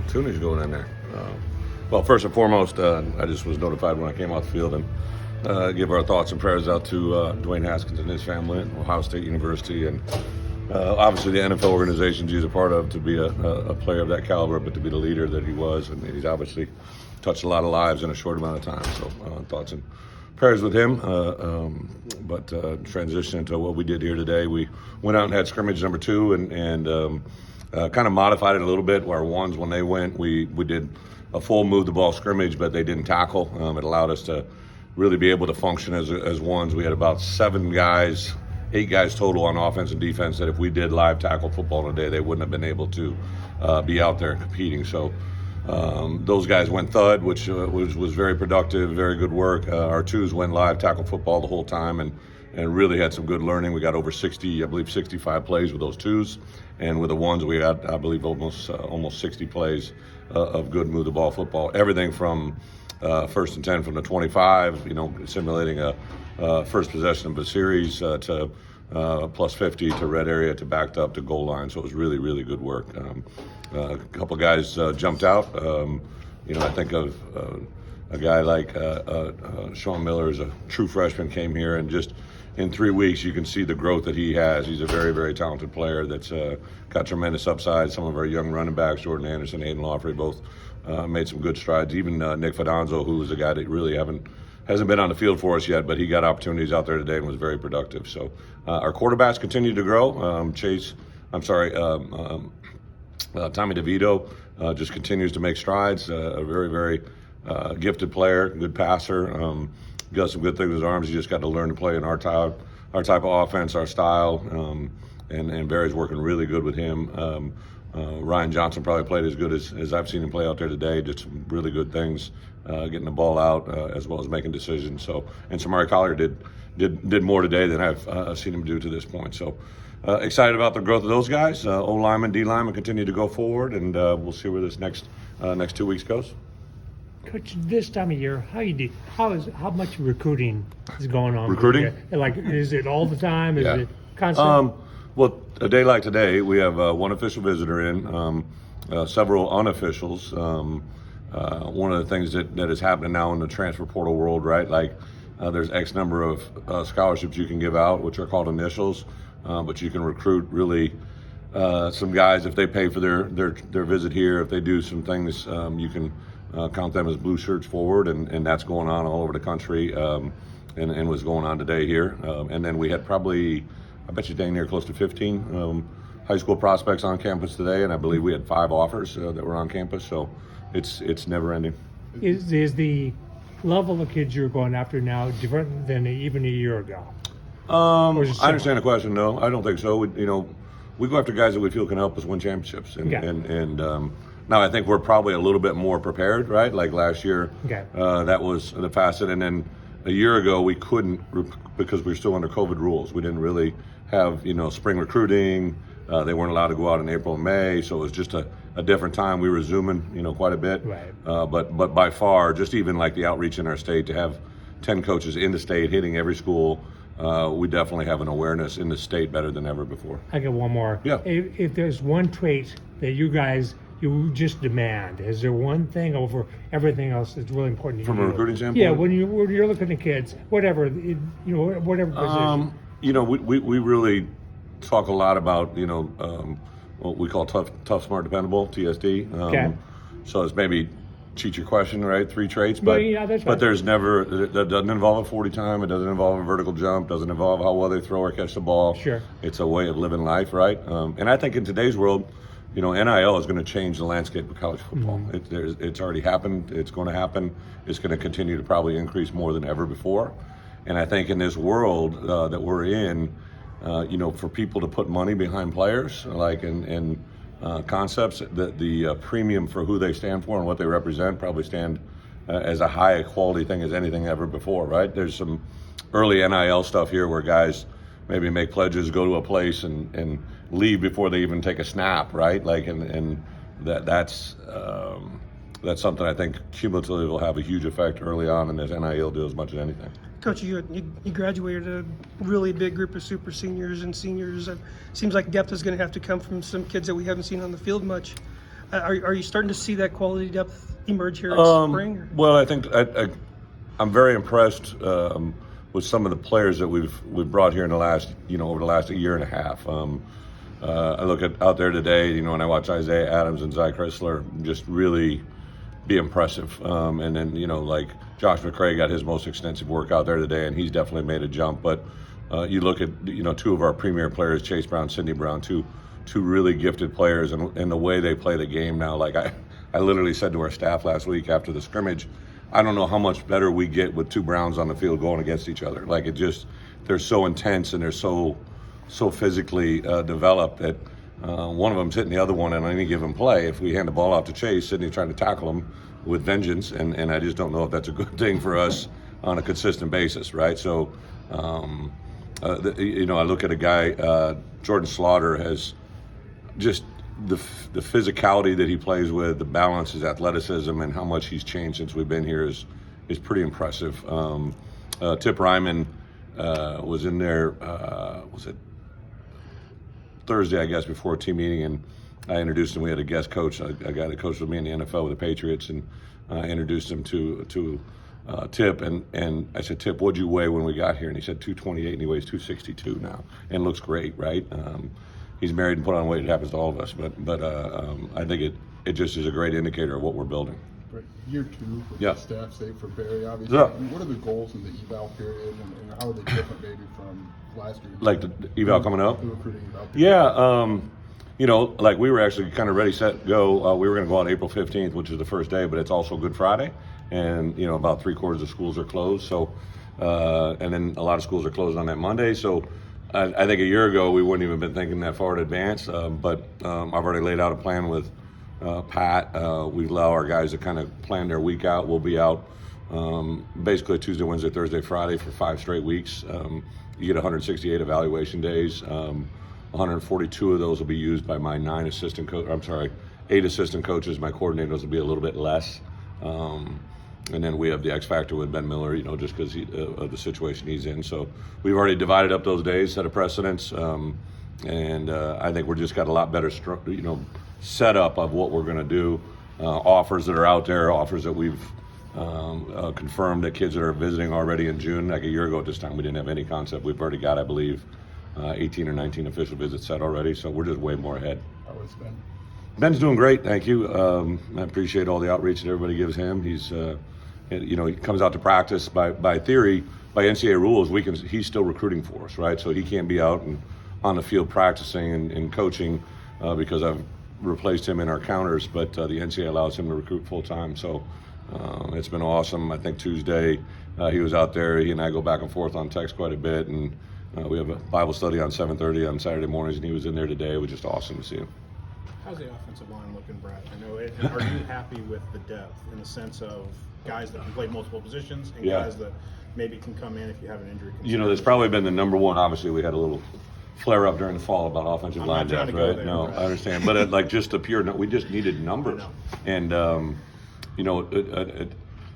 Tunage going in there. Well, first and foremost, I just was notified when I came off the field and give our thoughts and prayers out to Dwayne Haskins and his family at Ohio State University, and obviously the NFL organizations he's a part of, to be a player of that caliber, but to be the leader that he was, and he's obviously touched a lot of lives in a short amount of time. So thoughts and prayers with him. But transition to what we did here today, we went out and had scrimmage number 2 and kind of modified it a little bit. Where ones, when they went, we did a full move the ball scrimmage, but they didn't tackle. It allowed us to really be able to function as ones. We had about 8 guys total on offense and defense that if we did live tackle football today, they wouldn't have been able to be out there competing. So those guys went thud, which was very productive, very good work. Our 2s went live tackle football the whole time and really had some good learning. We got over 65 plays with those 2s, and with the 1s we got, I believe, almost 60 plays of good move the ball football. Everything from first and 10 from the 25, simulating a first possession of a series to plus 50 to red area to backed up to goal line. So it was really, really good work. A couple guys jumped out. I think of a guy like Sean Miller, is a true freshman, came here, and just in 3 weeks you can see the growth that he has. He's a very, very talented player that's got tremendous upside. Some of our young running backs, Jordan Anderson, Aiden Lawfrey, both made some good strides. Even Nick Fidanzo, who was a guy that really hasn't been on the field for us yet, but he got opportunities out there today and was very productive. So our quarterbacks continue to grow. Tommy DeVito just continues to make strides. A very, very gifted player, good passer. Got some good things with his arms. He just got to learn to play in our type of offense, our style. And Barry's working really good with him. Ryan Johnson probably played as good as I've seen him play out there today. Did some really good things, getting the ball out as well as making decisions. So, and Samari Collier did more today than I've seen him do to this point. So, excited about the growth of those guys. O lineman, D lineman continue to go forward, and we'll see where this next 2 weeks goes. Coach, this time of year, how much recruiting is going on? Recruiting? Like, is it all the time? Is it constant? Well, a day like today, we have one official visitor in, several unofficials. One of the things that is happening now in the transfer portal world, right? Like, there's X number of scholarships you can give out, which are called initials, but you can recruit really some guys if they pay for their visit here. If they do some things, you can count them as blue shirts forward, and that's going on all over the country, and was going on today here. And then we had probably, I bet you dang near close to 15 high school prospects on campus today, and I believe we had 5 offers that were on campus. So it's never ending. Is the level of kids you're going after now different than even a year ago? I understand the question. No, I don't think so. We go after guys that we feel can help us win championships, and now I think we're probably a little bit more prepared, right? Like last year, that was the facet, and then a year ago we couldn't because we were still under COVID rules. We didn't really have spring recruiting. They weren't allowed to go out in April and May, so it was just a different time. We were zooming quite a bit, right. But by far, just even like the outreach in our state, to have 10 coaches in the state hitting every school, we definitely have an awareness in the state better than ever before. I got one more. Yeah. If there's one trait that you just demand, is there one thing over everything else that's really important to you? From a recruiting standpoint? Yeah, when you're looking at kids, whatever whatever position. We really talk a lot about what we call tough, smart, dependable, TSD. So it's maybe cheat your question, right? 3 traits, but that's but there's never, that doesn't involve a 40 time. It doesn't involve a vertical jump. Doesn't involve how well they throw or catch the ball. Sure. It's a way of living life, right? And I think in today's world, NIL is going to change the landscape of college football. Mm-hmm. It's already happened. It's going to happen. It's going to continue to probably increase more than ever before. And I think in this world that we're in, for people to put money behind players, like in concepts, the premium for who they stand for and what they represent probably stand as a high quality thing as anything ever before, right? There's some early NIL stuff here where guys maybe make pledges, go to a place and leave before they even take a snap, right? Like, and that's something I think cumulatively will have a huge effect early on in this NIL deal as much as anything. Coach, you graduated a really big group of super seniors and seniors. It seems like depth is going to have to come from some kids that we haven't seen on the field much. Are you starting to see that quality depth emerge here in spring? Or? Well, I think I'm very impressed with some of the players that we've brought here in the last, over the last year and a half. I look out there today, and I watch Isaiah Adams and Zy Chrysler just really be impressive. And then, like Josh McCray got his most extensive work out there today, and he's definitely made a jump. But you look at, two of our premier players, Chase Brown, Sidney Brown, two really gifted players, and the way they play the game now. Like I literally said to our staff last week after the scrimmage, I don't know how much better we get with two Browns on the field going against each other. Like they're so intense and they're so physically developed that one of them's hitting the other one on any given play. If we hand the ball off to Chase, Sidney's trying to tackle him with vengeance, and I just don't know if that's a good thing for us on a consistent basis, right? So, I look at a guy, Jordan Slaughter has just the physicality that he plays with, the balance, his athleticism, and how much he's changed since we've been here is pretty impressive. Tip Ryman was in there, was it Thursday, I guess, before a team meeting, and I introduced him. We had a guest coach, a guy that coached with me in the NFL with the Patriots, and I introduced him to Tip, and I said, Tip, what'd you weigh when we got here? And he said 228, and he weighs 262 now, and looks great, right? He's married and put on weight. It happens to all of us, but I think it just is a great indicator of what we're building. Right. Year two, Yeah. staff save for Barry, obviously. Yeah. What are the goals in the eval period, and how are they different maybe from last year? Like the eval coming up? The recruiting eval period. Yeah, like we were actually kind of ready, set, go. We were going to go on April 15th, which is the first day, but it's also Good Friday, and about 3/4 of schools are closed. So, and then a lot of schools are closed on that Monday. So, I think a year ago we wouldn't even been thinking that far in advance. But I've already laid out a plan with Pat. We allow our guys to kind of plan their week out. We'll be out basically Tuesday, Wednesday, Thursday, Friday for 5 straight weeks. You get 168 evaluation days. 142 of those will be used by my 8 assistant coaches. My coordinators will be a little bit less. And then we have the X factor with Ben Miller, just because of the situation he's in. So we've already divided up those days, set a precedence, and I think we're just got a lot better, setup of what we're going to do. Offers that are out there, offers that we've confirmed that kids that are visiting already in June. Like a year ago at this time, we didn't have any concept. We've already got, I believe, 18 or 19 official visits set already. So we're just way more ahead. How has been? Ben's doing great, thank you. I appreciate all the outreach that everybody gives him. He's, he comes out to practice. By theory, by NCAA rules, he's still recruiting for us, right? So he can't be out and on the field practicing and coaching because I've replaced him in our counters. But the NCAA allows him to recruit full time. So it's been awesome. I think Tuesday he was out there. He and I go back and forth on text quite a bit, and we have a Bible study on 7:30 on Saturday mornings, and he was in there today. It was just awesome to see him. How's the offensive line looking, Brett? I know. Are you happy with the depth in the sense of guys that can play multiple positions and guys that maybe can come in if you have an injury concern? That's probably been the number one. Obviously, we had a little flare up during the fall about offensive line depth, right? No, I understand, but like just the pure, we just needed numbers, and to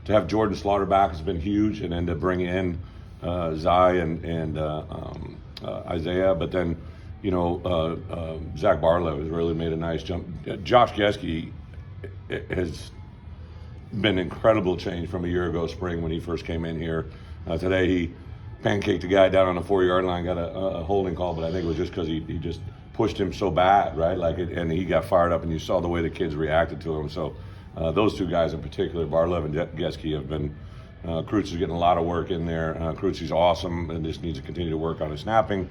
have Jordan Slaughter back has been huge, and then to bring in Zy and Isaiah, but then. Zach Barlow has really made a nice jump. Josh Geske has been an incredible change from a year ago spring when he first came in here. Today he pancaked a guy down on the 4-yard line, got a holding call, but I think it was just because he just pushed him so bad, right? And he got fired up, and you saw the way the kids reacted to him. So those two guys in particular, Barlow and Geske, have been. Kreutz is getting a lot of work in there. Kreutz is awesome and just needs to continue to work on his snapping.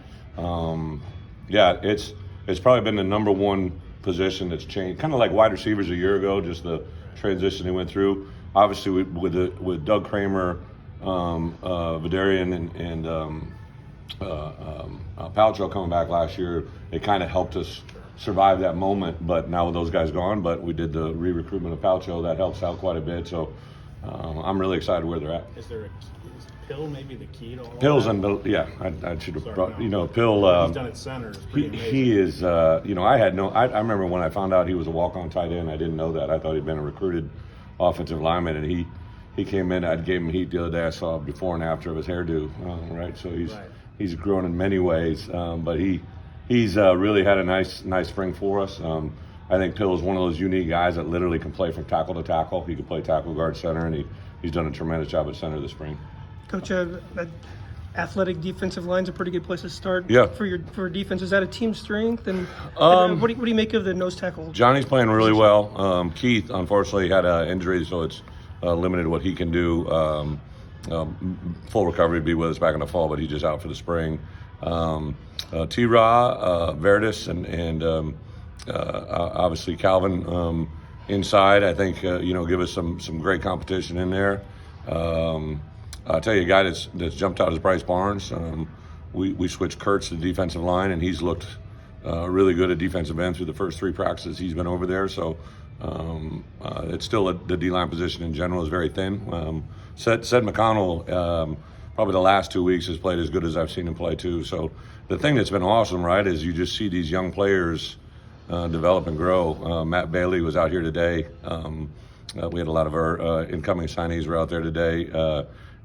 It's probably been the number one position that's changed, kind of like wide receivers a year ago, just the transition they went through. Obviously, with Doug Kramer, Vidarian, and Paltrow coming back last year, it kind of helped us survive that moment. But now with those guys gone, but we did the re-recruitment of Paltrow, that helps out quite a bit. So I'm really excited where they're at. Is Pill maybe the key to all Pill's that? I should have brought, Pill. He's done at center. It's pretty amazing. He is, I remember when I found out he was a walk-on tight end, I didn't know that. I thought he'd been a recruited offensive lineman, and he came in, I gave him heat the other day. I saw before and after of his hairdo, right? So he's grown in many ways, but he's really had a nice spring for us. I think Pill is one of those unique guys that literally can play from tackle to tackle. He can play tackle, guard, center, and he's done a tremendous job at center this spring. Coach, that athletic defensive line's a pretty good place to start. Yeah. For defense. Is that a team strength? And what do you make of the nose tackle? Johnny's playing really well. Keith, unfortunately, had an injury, so it's limited what he can do. Full recovery, be with us back in the fall, but he's just out for the spring. T-Raw, Verdis, and obviously Calvin inside, I think, give us some great competition in there. I'll tell you a guy that's jumped out is Bryce Barnes. We switched Kurtz to the defensive line, and he's looked really good at defensive end through the first 3 practices he's been over there. So it's still the D-line position in general is very thin. Said McConnell, probably the last 2 weeks has played as good as I've seen him play too. So the thing that's been awesome, right, is you just see these young players develop and grow. Matt Bailey was out here today. We had a lot of our incoming signees were out there today,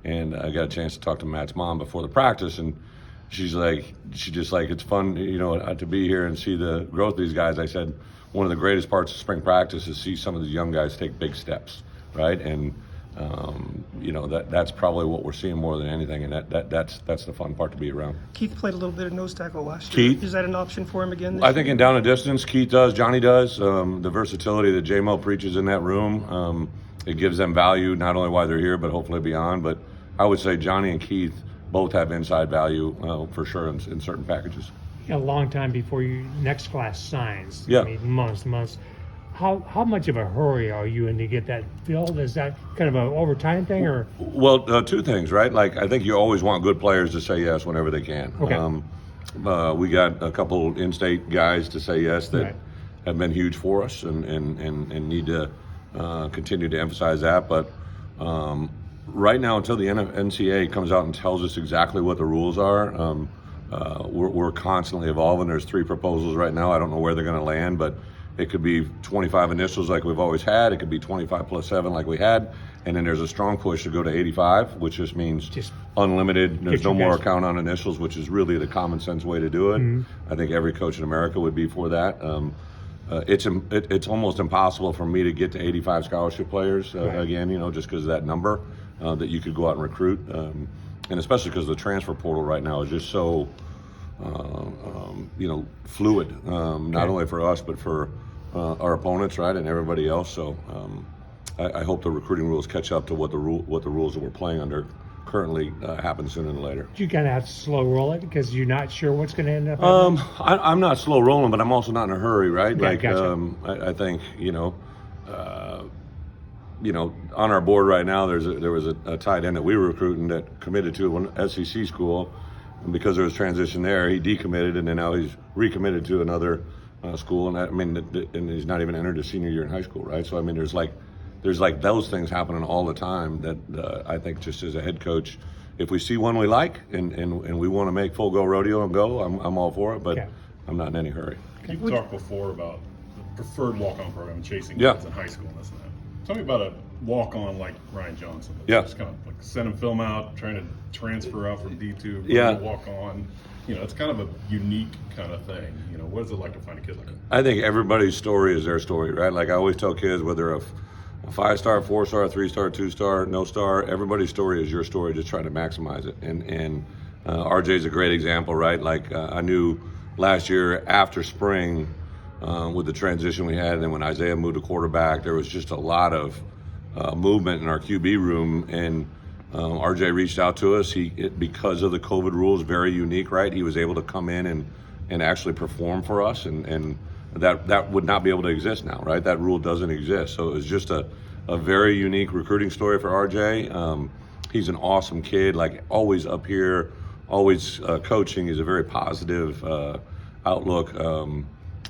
and I got a chance to talk to Matt's mom before the practice, and she's just like, it's fun, to be here and see the growth of these guys. I said, one of the greatest parts of spring practice is see some of these young guys take big steps, right? And that's probably what we're seeing more than anything, and that's the fun part to be around. Keith played a little bit of nose tackle last year. Keith? Is that an option for him again this I think year? in down and distance, Keith does, Johnny does. The versatility that J-Mo preaches in that room, it gives them value, not only while they're here, but hopefully beyond. But I would say Johnny and Keith both have inside value for sure in certain packages. A long time before your next class signs. Yeah. I mean, months. How much of a hurry are you in to get that filled? Is that kind of an overtime thing, or? Well, 2 things, right? Like, I think you always want good players to say yes whenever they can. Okay. We got a couple in-state guys to say yes that Right. have been huge for us and need to continue to emphasize that. But right now, until the NCAA comes out and tells us exactly what the rules are, we're constantly evolving. There's 3 proposals right now. I don't know where they're going to land, but it could be 25 initials like we've always had. It could be 25 plus 7 like we had. And then there's a strong push to go to 85, which just means Just unlimited. There's get no you more guys- count on initials, which is really the common sense way to do it. I think every coach in America would be for that. It's almost impossible for me to get to 85 scholarship players again, just because of that number that you could go out and recruit. And especially because the transfer portal right now is just so fluid, not only for us, but for our opponents, right, and everybody else. So I hope the recruiting rules catch up to what the rules that we're playing under currently happen sooner than later. You kind of have to slow roll it because you're not sure what's going to end up. I'm not slow rolling, but I'm also not in a hurry, right? Okay, gotcha. I think on our board right now, there was a tight end that we were recruiting that committed to an SEC school, and because there was transition there, he decommitted, and then now he's recommitted to another school, and he's not even entered his senior year in high school, right? So there's like those things happening all the time that I think just as a head coach, if we see one we like and we want to make full go rodeo and go, I'm all for it, but Okay. I'm not in any hurry. You talked before about the preferred walk-on program and chasing Yeah. kids in high school and this and that. Tell me about a walk-on like Ryan Johnson. Yeah. Just kind of like sending film out, trying to transfer out from D2, Yeah. walk on. It's kind of a unique kind of thing. What is it like to find a kid like that? I think everybody's story is their story, right? Like I always tell kids, whether a 5-star, 4-star, 3-star, 2-star, no star, everybody's story is your story. Just try to maximize it. And RJ's a great example, right? Like I knew last year after spring with the transition we had, and then when Isaiah moved to quarterback, there was just a lot of movement in our QB room, and RJ reached out to us. Because of the COVID rules, very unique, right? He was able to come in and actually perform for us, and that would not be able to exist now, right? That rule doesn't exist. So it was just a very unique recruiting story for RJ. He's an awesome kid, like always up here, always coaching. He's a very positive outlook.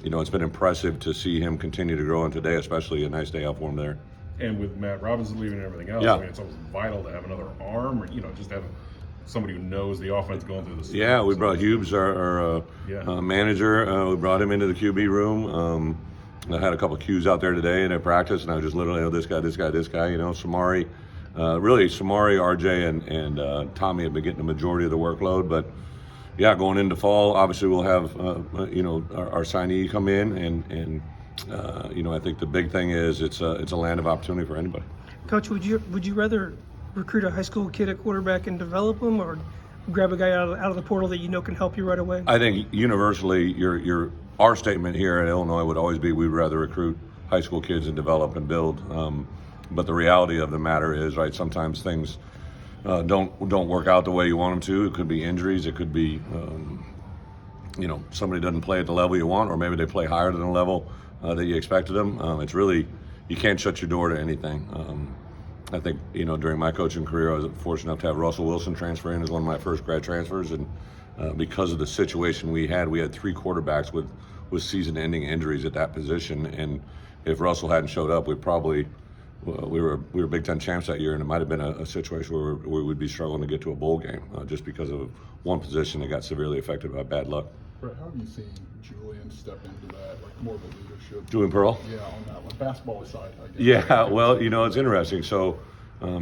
It's been impressive to see him continue to grow, and today especially a nice day out for him there. And with Matt Robinson leaving and everything else, Yeah. it's almost vital to have another arm or, just have somebody who knows the offense going through the system. Yeah, we brought Hughes, our manager. We brought him into the QB room. I had a couple of Qs out there today in practice, and I was just literally, this guy. Samari, Samari, RJ, and Tommy have been getting the majority of the workload. But yeah, going into fall, obviously we'll have our signee come in, and I think the big thing is it's a land of opportunity for anybody. Coach, would you rather recruit a high school kid at quarterback and develop him, or grab a guy out of the portal that you know can help you right away? I think universally, our statement here in Illinois would always be we'd rather recruit high school kids and develop and build. But the reality of the matter is, right, sometimes things don't work out the way you want them to. It could be injuries. It could be, somebody doesn't play at the level you want, or maybe they play higher than the level that you expected them. It's really, you can't shut your door to anything. I think, during my coaching career, I was fortunate enough to have Russell Wilson transfer in as one of my first grad transfers. And because of the situation we had 3 quarterbacks with season-ending injuries at that position. And if Russell hadn't showed up, we were Big Ten champs that year, and it might have been a situation where we would be struggling to get to a bowl game just because of one position that got severely affected by bad luck. Bret, how have you seen Julian step into that, like more of a leadership? Julian Pearl? Yeah, on that one, basketball aside, I guess. Yeah, well, it's interesting. So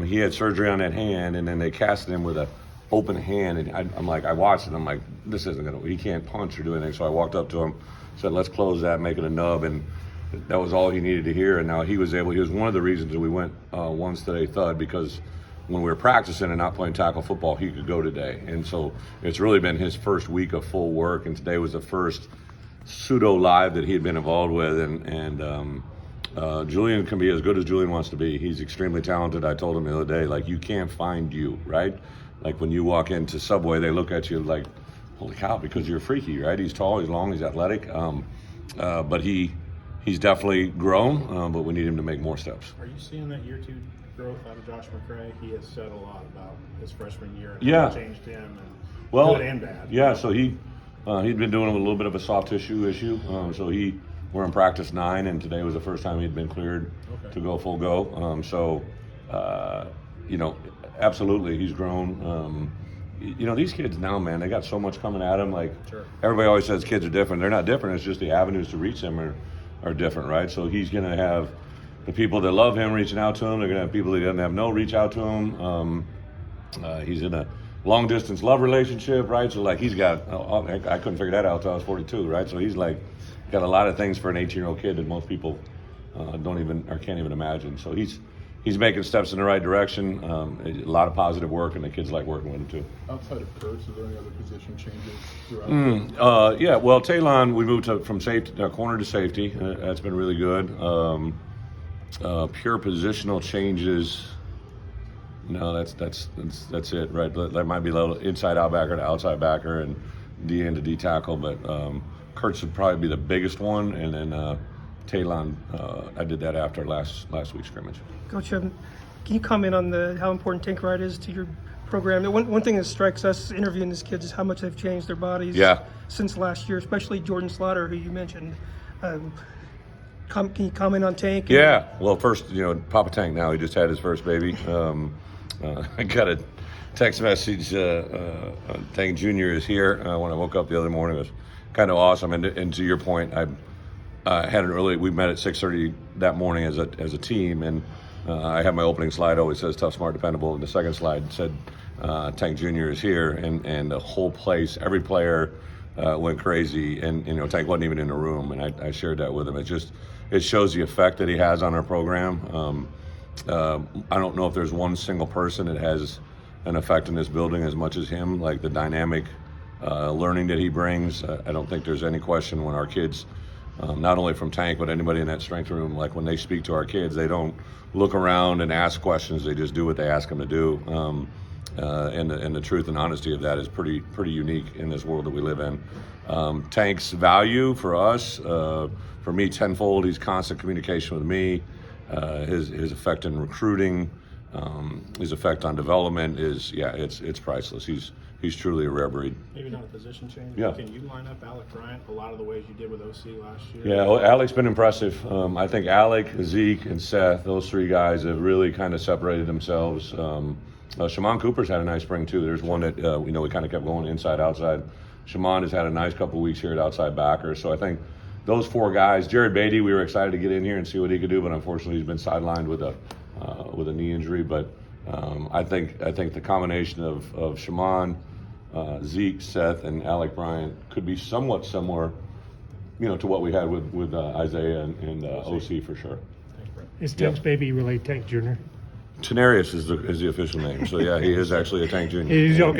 he had surgery on that hand, and then they casted him with an open hand, and I watched it, I'm like, this isn't gonna, he can't punch or do anything. So I walked up to him, said, let's close that, make it a nub, and that was all he needed to hear. And now he was one of the reasons that we went once today thud, because when we were practicing and not playing tackle football, he could go today. And so it's really been his first week of full work, and today was the first pseudo live that he had been involved with. And Julian can be as good as Julian wants to be. He's extremely talented. I told him the other day, like, you can't find you, right? Like when you walk into Subway, they look at you like, holy cow, because you're freaky, right? He's tall, he's long, he's athletic, but he's definitely grown, but we need him to make more steps. Are you seeing that year 2 growth out of Josh McCray? He has said a lot about his freshman year and how it changed him, and good and bad. Yeah, so he'd been doing a little bit of a soft tissue issue. So we're in practice 9, and today was the first time he'd been cleared to go full go. Absolutely, he's grown. These kids now, man, they got so much coming at them. Like, everybody always says kids are different. They're not different. It's just the avenues to reach them are different, right? So he's going to have the people that love him reaching out to him. They're going to have people that doesn't have no reach out to him. He's in a long distance love relationship, right? So like he's got, I couldn't figure that out until I was 42, right? So he's like got a lot of things for an 18-year-old kid that most people can't even imagine. So he's making steps in the right direction. A lot of positive work, and the kids like working with him too. Outside of Kurtz, are there any other position changes throughout? Yeah, well, Taylon, we moved from safety, corner to safety. That's been really good. Pure positional changes. No, that's it, right? There might be a little inside out backer to outside backer and D end to D tackle, but Kurtz would probably be the biggest one, and then Taylon, I did that after last week's scrimmage. Coach, can you comment on how important tank ride is to your program? One thing that strikes us interviewing these kids is how much they've changed their bodies since last year, especially Jordan Slaughter, who you mentioned. Can you comment on Tank? Yeah. Well, first, Papa Tank now. He just had his first baby. I got a text message. Tank Jr. is here. When I woke up the other morning, it was kind of awesome. And to your point, I had an early. We met at 6:30 that morning as a team, and I have my opening slide always says tough, smart, dependable, and the second slide said Tank Jr. is here, and the whole place, every player went crazy, and Tank wasn't even in the room, and I shared that with him. It shows the effect that he has on our program. I don't know if there's one single person that has an effect in this building as much as him, like the dynamic learning that he brings. I don't think there's any question when our kids, not only from Tank, but anybody in that strength room, like when they speak to our kids, they don't look around and ask questions. They just do what they ask them to do. And the truth and honesty of that is pretty unique in this world that we live in. Tank's value for us, for me, tenfold. He's constant communication with me. His effect in recruiting, his effect on development it's priceless. He's truly a rare breed. Maybe not a position change. Yeah. Can you line up Alec Bryant a lot of the ways you did with OC last year? Yeah, well, Alec's been impressive. I think Alec, Zeke, and Seth, those 3 guys have really kind of separated themselves. Shaman Cooper's had a nice spring too. There's one that we kind of kept going inside, outside. Shaman has had a nice couple weeks here at outside backer. So I think those 4 guys. Jared Beatty, we were excited to get in here and see what he could do, but unfortunately he's been sidelined with a knee injury. But I think the combination of Shaman, Zeke, Seth, and Alec Bryant could be somewhat similar to what we had with Isaiah and OC for sure. Is Tank's baby really Tank Jr.? Tenarius is the official name. So yeah, he is actually a Tank Jr. He's okay.